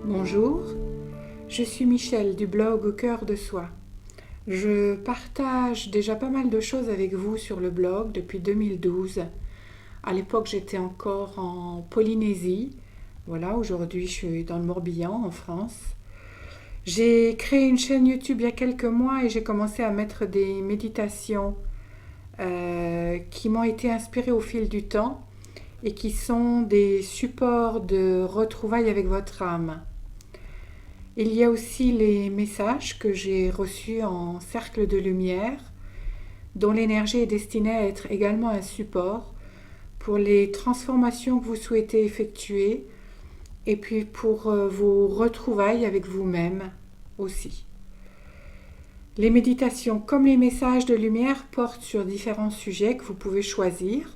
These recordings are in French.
Bonjour, je suis Michel du blog Au cœur de soi. Je partage déjà pas mal de choses avec vous sur le blog depuis 2012. À l'époque, j'étais encore en Polynésie. Voilà, aujourd'hui, je suis dans le Morbihan, en France. J'ai créé une chaîne YouTube il y a quelques mois et j'ai commencé à mettre des méditations qui m'ont été inspirées au fil du temps et qui sont des supports de retrouvailles avec votre âme. Il y a aussi les messages que j'ai reçus en cercle de lumière, dont l'énergie est destinée à être également un support pour les transformations que vous souhaitez effectuer et puis pour vos retrouvailles avec vous-même aussi. Les méditations comme les messages de lumière portent sur différents sujets que vous pouvez choisir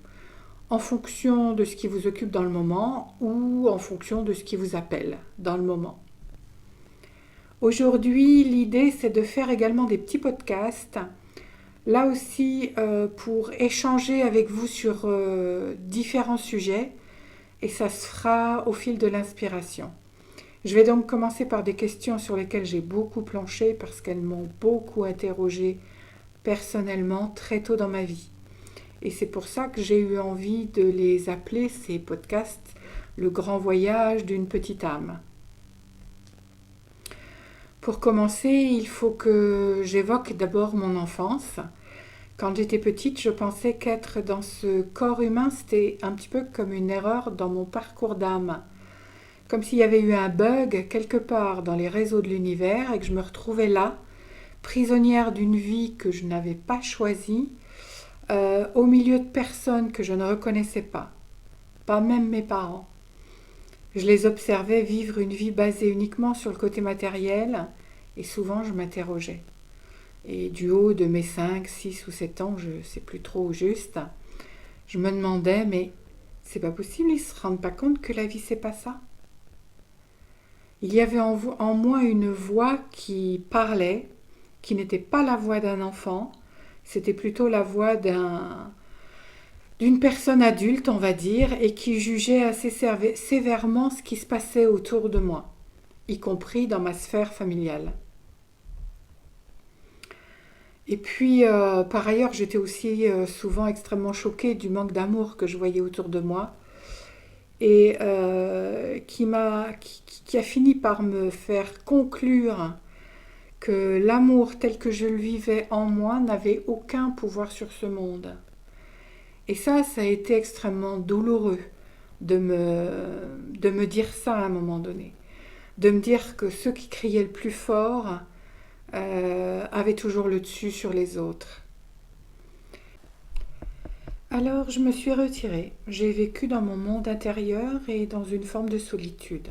en fonction de ce qui vous occupe dans le moment ou en fonction de ce qui vous appelle dans le moment. Aujourd'hui, l'idée, c'est de faire également des petits podcasts, là aussi pour échanger avec vous sur différents sujets, et ça se fera au fil de l'inspiration. Je vais donc commencer par des questions sur lesquelles j'ai beaucoup planché parce qu'elles m'ont beaucoup interrogée personnellement très tôt dans ma vie. Et c'est pour ça que j'ai eu envie de les appeler, ces podcasts, le grand voyage d'une petite âme. Pour commencer, il faut que j'évoque d'abord mon enfance. Quand j'étais petite, je pensais qu'être dans ce corps humain, c'était un petit peu comme une erreur dans mon parcours d'âme. Comme s'il y avait eu un bug quelque part dans les réseaux de l'univers et que je me retrouvais là, prisonnière d'une vie que je n'avais pas choisie, au milieu de personnes que je ne reconnaissais pas même mes parents. Je les observais vivre une vie basée uniquement sur le côté matériel et souvent je m'interrogeais. Et du haut de mes 5, 6 ou 7 ans, je ne sais plus trop au juste, je me demandais, mais c'est pas possible, ils ne se rendent pas compte que la vie c'est pas ça. Il y avait en moi une voix qui parlait, qui n'était pas la voix d'un enfant, c'était plutôt la voix d'une personne adulte, on va dire, et qui jugeait assez sévèrement ce qui se passait autour de moi, y compris dans ma sphère familiale. Et puis, par ailleurs, j'étais aussi souvent extrêmement choquée du manque d'amour que je voyais autour de moi et qui a fini par me faire conclure que l'amour tel que je le vivais en moi n'avait aucun pouvoir sur ce monde. Et ça a été extrêmement douloureux de me dire ça à un moment donné. De me dire que ceux qui criaient le plus fort avaient toujours le dessus sur les autres. Alors je me suis retirée. J'ai vécu dans mon monde intérieur et dans une forme de solitude.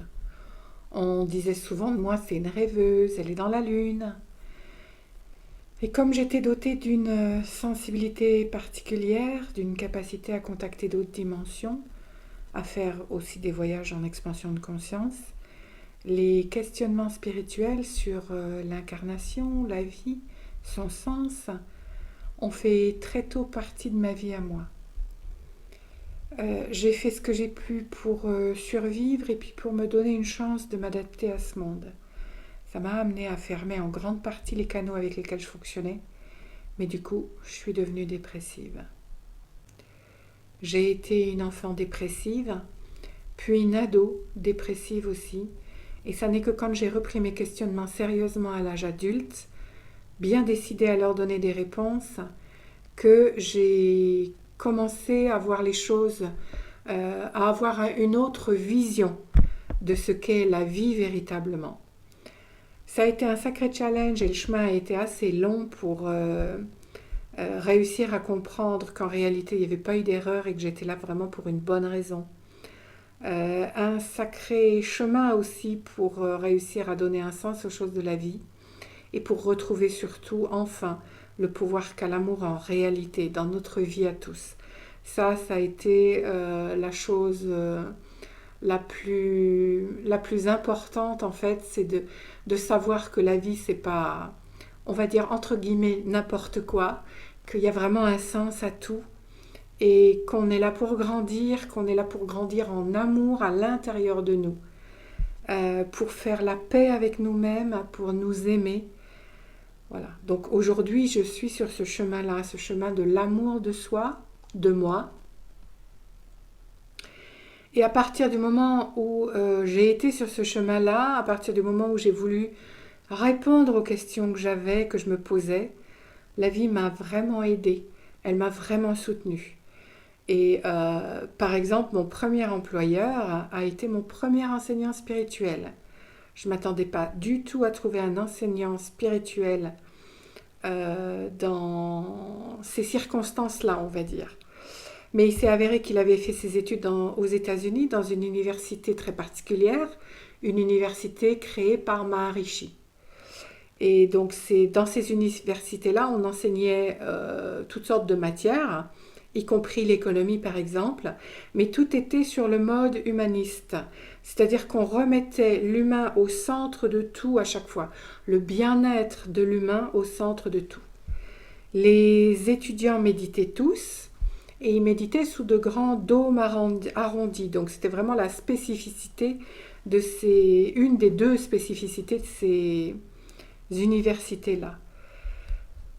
On disait souvent de moi, c'est une rêveuse, elle est dans la lune. Et comme j'étais dotée d'une sensibilité particulière, d'une capacité à contacter d'autres dimensions, à faire aussi des voyages en expansion de conscience, les questionnements spirituels sur l'incarnation, la vie, son sens, ont fait très tôt partie de ma vie à moi. J'ai fait ce que j'ai pu pour survivre et puis pour me donner une chance de m'adapter à ce monde. Ça m'a amené à fermer en grande partie les canaux avec lesquels je fonctionnais, mais du coup, je suis devenue dépressive. J'ai été une enfant dépressive, puis une ado dépressive aussi, et ça n'est que quand j'ai repris mes questionnements sérieusement à l'âge adulte, bien décidée à leur donner des réponses, que j'ai commencé à voir les choses, à avoir une autre vision de ce qu'est la vie véritablement. Ça a été un sacré challenge et le chemin a été assez long pour réussir à comprendre qu'en réalité il n'y avait pas eu d'erreur et que j'étais là vraiment pour une bonne raison. Un sacré chemin aussi pour réussir à donner un sens aux choses de la vie et pour retrouver surtout enfin le pouvoir qu'a l'amour en réalité dans notre vie à tous. Ça a été la chose la plus importante en fait, c'est de savoir que la vie c'est pas, on va dire entre guillemets n'importe quoi, qu'il y a vraiment un sens à tout et qu'on est là pour grandir, qu'on est là pour grandir en amour à l'intérieur de nous, pour faire la paix avec nous-mêmes, pour nous aimer. Voilà. Donc aujourd'hui, je suis sur ce chemin-là, ce chemin de l'amour de soi, de moi. Et à partir du moment où j'ai été sur ce chemin-là, à partir du moment où j'ai voulu répondre aux questions que j'avais, que je me posais, la vie m'a vraiment aidée. Elle m'a vraiment soutenue. Et par exemple, mon premier employeur a été mon premier enseignant spirituel. Je ne m'attendais pas du tout à trouver un enseignant spirituel dans ces circonstances-là, on va dire. Mais il s'est avéré qu'il avait fait ses études aux États-Unis dans une université très particulière, une université créée par Maharishi. Et donc c'est dans ces universités-là, on enseignait toutes sortes de matières, y compris l'économie par exemple, mais tout était sur le mode humaniste. C'est-à-dire qu'on remettait l'humain au centre de tout à chaque fois, le bien-être de l'humain au centre de tout. Les étudiants méditaient tous, et ils méditaient sous de grands dômes arrondis. Donc c'était vraiment la spécificité une des deux spécificités de ces universités-là.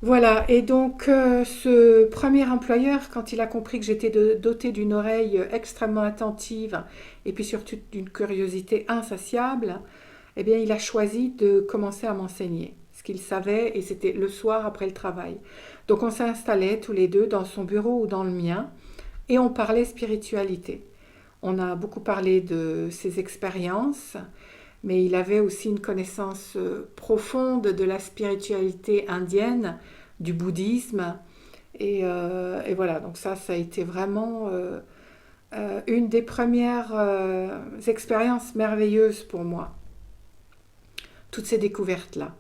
Voilà, et donc ce premier employeur, quand il a compris que j'étais dotée d'une oreille extrêmement attentive et puis surtout d'une curiosité insatiable, eh bien il a choisi de commencer à m'enseigner, ce qu'il savait, et c'était le soir après le travail. Donc on s'installait tous les deux dans son bureau ou dans le mien et on parlait spiritualité. On a beaucoup parlé de ses expériences, mais il avait aussi une connaissance profonde de la spiritualité indienne, du bouddhisme. Et voilà, donc ça a été vraiment une des premières expériences merveilleuses pour moi, toutes ces découvertes-là.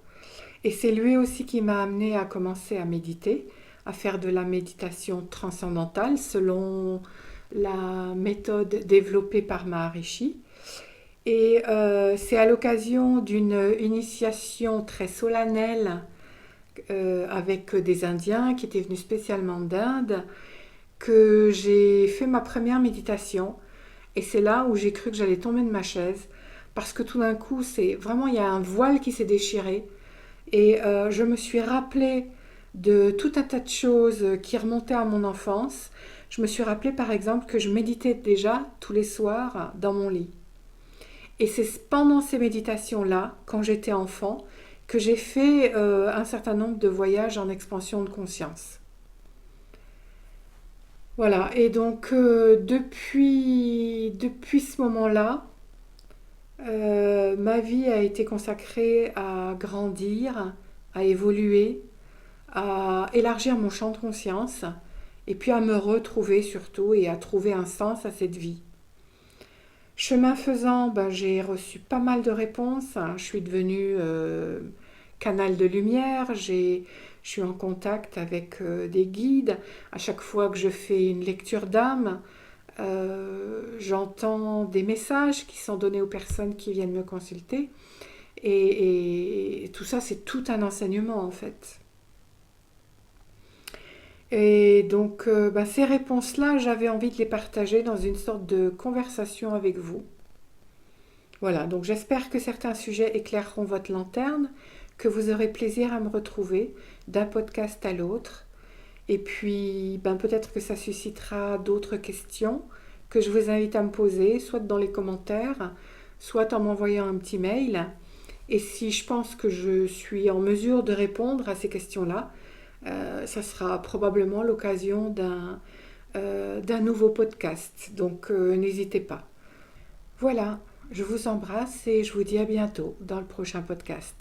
Et c'est lui aussi qui m'a amené à commencer à méditer, à faire de la méditation transcendantale selon la méthode développée par Maharishi. Et c'est à l'occasion d'une initiation très solennelle avec des Indiens qui étaient venus spécialement d'Inde que j'ai fait ma première méditation. Et c'est là où j'ai cru que j'allais tomber de ma chaise parce que tout d'un coup, c'est vraiment, il y a un voile qui s'est déchiré et je me suis rappelée de tout un tas de choses qui remontaient à mon enfance. Je me suis rappelée par exemple que je méditais déjà tous les soirs dans mon lit. Et c'est pendant ces méditations-là, quand j'étais enfant, que j'ai fait un certain nombre de voyages en expansion de conscience. Voilà, et donc depuis ce moment-là, ma vie a été consacrée à grandir, à évoluer, à élargir mon champ de conscience, et puis à me retrouver surtout et à trouver un sens à cette vie. Chemin faisant, j'ai reçu pas mal de réponses. Je suis devenue canal de lumière. Je suis en contact avec des guides. À chaque fois que je fais une lecture d'âme, j'entends des messages qui sont donnés aux personnes qui viennent me consulter. Et tout ça, c'est tout un enseignement en fait. Et donc, ces réponses-là, j'avais envie de les partager dans une sorte de conversation avec vous. Voilà, donc j'espère que certains sujets éclaireront votre lanterne, que vous aurez plaisir à me retrouver d'un podcast à l'autre. Et puis, peut-être que ça suscitera d'autres questions que je vous invite à me poser, soit dans les commentaires, soit en m'envoyant un petit mail. Et si je pense que je suis en mesure de répondre à ces questions-là, ça sera probablement l'occasion d'un nouveau podcast. Donc n'hésitez pas. Voilà, je vous embrasse et je vous dis à bientôt dans le prochain podcast.